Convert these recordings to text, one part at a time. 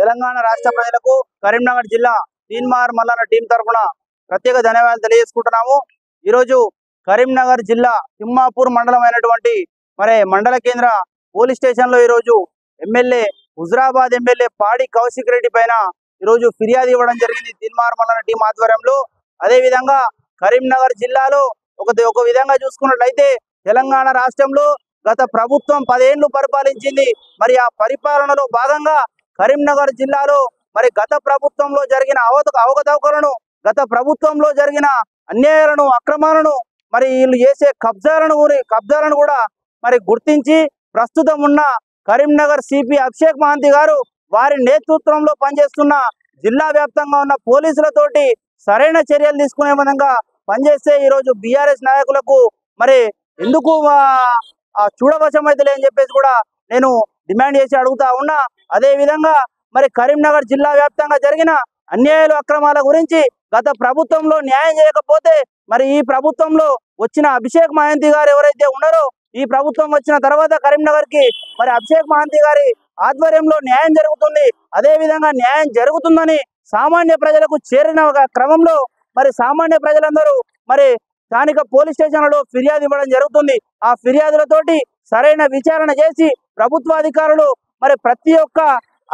తెలంగాణ రాష్ట్ర ప్రజలకు కరీంనగర్ జిల్లా తీన్మార్ మల్లన్న టీం తరఫున ప్రత్యేక ధన్యవాదాలు తెలియజేసుకుంటున్నాము। ఈ రోజు కరీంనగర్ జిల్లా తిమ్మాపూర్ మండలం అయినటువంటి మండల కేంద్ర పోలీస్ స్టేషన్ లో ఈ రోజు ఎమ్మెల్యే హుజరాబాద్ ఎమ్మెల్యే పాడి కౌశిక్ రెడ్డి పైన ఈ రోజు ఫిర్యాదు ఇవ్వడం జరిగింది తీన్మార్ మల్లన్న టీం ఆధ్వర్యంలో। అదే విధంగా కరీంనగర్ జిల్లాలో ఒక విధంగా చూసుకున్నట్లయితే తెలంగాణ రాష్ట్రంలో గత ప్రభుత్వం 10 ఏళ్లు పరిపాలించింది। మరి ఆ పరిపాలనలో భాగంగా కరీంనగర్ జిల్లాలో గత ప్రభుత్వంలో జరిగిన అవకతవకలను, గత ప్రభుత్వంలో జరిగిన అన్యాయాలను, అక్రమాలను, వీళ్ళు చేసే కబ్జాలను కూడా గుర్తించి ప్రస్తుతం ఉన్న కరీంనగర్ సిపి అభిషేక్ మహంతి గారు వారి నేతృత్వంలో పనిచేస్తున్న జిల్లా వ్యాప్తంగా ఉన్న పోలీసులతోటి సరైన చర్యలు తీసుకునే విధంగా పనిచేస్తే ఈ రోజు బీఆర్ఎస్ నాయకులకు ఎందుకు చూడవశమైతే అని చెప్పేసి కూడా నేను డిమాండ్ చేసి అడుగుతా ఉన్నా। అదే విధంగా కరీంనగర్ జిల్లా వ్యాప్తంగా జరిగిన అన్యాయాలు, అక్రమాల గురించి గత ప్రభుత్వంలో న్యాయం చేయకపోతే ఈ ప్రభుత్వంలో వచ్చిన అభిషేక్ మహంతి గారు ఎవరైతే ఉన్నారో ఈ ప్రభుత్వం వచ్చిన తర్వాత కరీంనగర్ కి అభిషేక్ మహంతి గారి ఆధ్వర్యంలో న్యాయం జరుగుతుంది। అదే విధంగా న్యాయం జరుగుతుందని సామాన్య ప్రజలకు చేరిన క్రమంలో సామాన్య ప్రజలందరూ స్థానిక పోలీస్ స్టేషన్లలో ఫిర్యాదు ఇవ్వడం జరుగుతుంది। ఆ ఫిర్యాదులతోటి సరైన విచారణ చేసి ప్రభుత్వ అధికారులు ప్రతి ఒక్క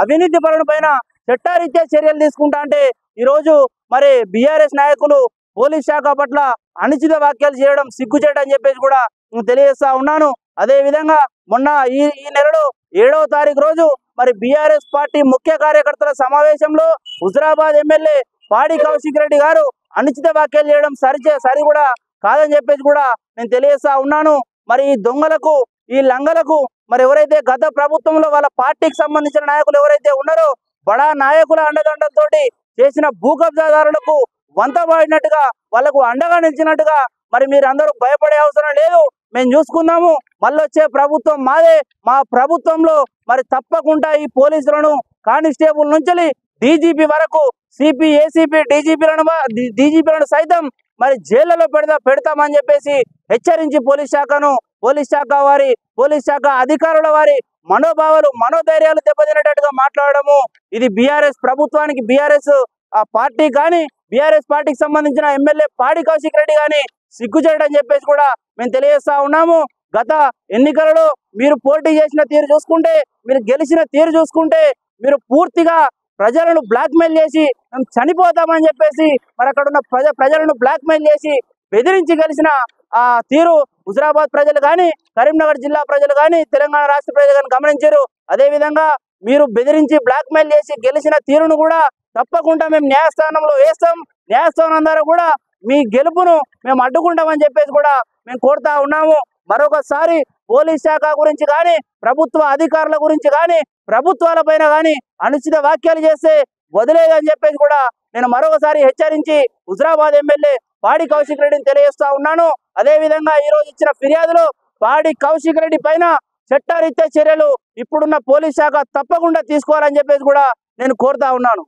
అవినీతి పరుల పైన చట్టారీత్యా చర్యలు తీసుకుంటా అంటే ఈ రోజు బీఆర్ఎస్ నాయకులు పోలీస్ శాఖ పట్ల అనుచిత వ్యాఖ్యలు చేయడం సిగ్గుచేట అని చెప్పేసి కూడా తెలియజేస్తా ఉన్నాను। అదే విధంగా మొన్న ఈ నెలలో 7వ తారీఖు రోజు బీఆర్ఎస్ పార్టీ ముఖ్య కార్యకర్తల సమావేశంలో హుజరాబాద్ ఎమ్మెల్యే పాడి కౌశిక్ రెడ్డి గారు అనుచిత వ్యాఖ్యలు చేయడం సరి కూడా కాదని చెప్పేసి కూడా నేను తెలియజేస్తా ఉన్నాను। ఈ దొంగలకు, ఈ లంగలకు ఎవరైతే గత ప్రభుత్వంలో వాళ్ళ పార్టీకి సంబంధించిన నాయకులు ఎవరైతే ఉన్నారో బడా నాయకుల అండదండలతోటి చేసిన భూ కబ్జాదారులకు వంతబాడినట్టుగా వాళ్ళకు అండగా నిలిచినట్టుగా మీరందరూ భయపడే అవసరం లేదు, మేము చూసుకుందాము, మళ్ళొచ్చే ప్రభుత్వం మాదే, మా ప్రభుత్వంలో తప్పకుండా ఈ పోలీసులను కానిస్టేబుల్ నుంచి డీజీపీ వరకు సిపి, ఏసీపీ, డీజీపీలను సైతం జైళ్లలో పెడతామని చెప్పేసి హెచ్చరించి పోలీస్ శాఖ అధికారుల వారి మనోధైర్యాలు దెబ్బతినేటట్టుగా మాట్లాడడము ఇది బీఆర్ఎస్ ప్రభుత్వానికి, బీఆర్ఎస్ పార్టీ కానీ, బీఆర్ఎస్ పార్టీకి సంబంధించిన ఎమ్మెల్యే పాడి కౌశిక్ రెడ్డి గాని సిగ్గుచేయడం చెప్పేసి కూడా మేము తెలియజేస్తా ఉన్నాము। గత ఎన్నికలలో మీరు పోటీ చేసిన తీరు చూసుకుంటే, మీరు గెలిచిన తీరు చూసుకుంటే మీరు పూర్తిగా ప్రజలను బ్లాక్మెయిల్ చేసి మేము చనిపోతామని చెప్పేసి అక్కడ ఉన్న ప్రజలను బ్లాక్మెయిల్ చేసి బెదిరించి గెలిచిన ఆ తీరు హుజరాబాద్ ప్రజలు కానీ, కరీంనగర్ జిల్లా ప్రజలు కానీ, తెలంగాణ రాష్ట్ర ప్రజలు కానీ గమనించారు। అదే విధంగా మీరు బెదిరించి బ్లాక్మెయిల్ చేసి గెలిచిన తీరును కూడా తప్పకుండా మేము న్యాయస్థానంలో వేస్తాం, న్యాయస్థానం ద్వారా కూడా మీ గెలుపును మేము అడ్డుకుంటామని చెప్పేసి కూడా మేము కోరుతా ఉన్నాము। మరొకసారి పోలీస్ శాఖ గురించి కానీ, ప్రభుత్వ అధికారుల గురించి కానీ, ప్రభుత్వాల పైన కానీ అనుచిత వ్యాఖ్యలు చేస్తే వదిలేదని చెప్పేసి కూడా నేను మరొకసారి హెచ్చరించి హుజరాబాద్ ఎమ్మెల్యే పాడి కౌశిక్ రెడ్డిని తెలియజేస్తా ఉన్నాను। అదే విధంగా ఈ రోజు ఇచ్చిన ఫిర్యాదులో పాడి కౌశిక్ రెడ్డి పైన చట్టరీత్యా చర్యలు ఇప్పుడున్న పోలీస్ శాఖ తప్పకుండా తీసుకోవాలని చెప్పేసి కూడా నేను కోరుతా ఉన్నాను।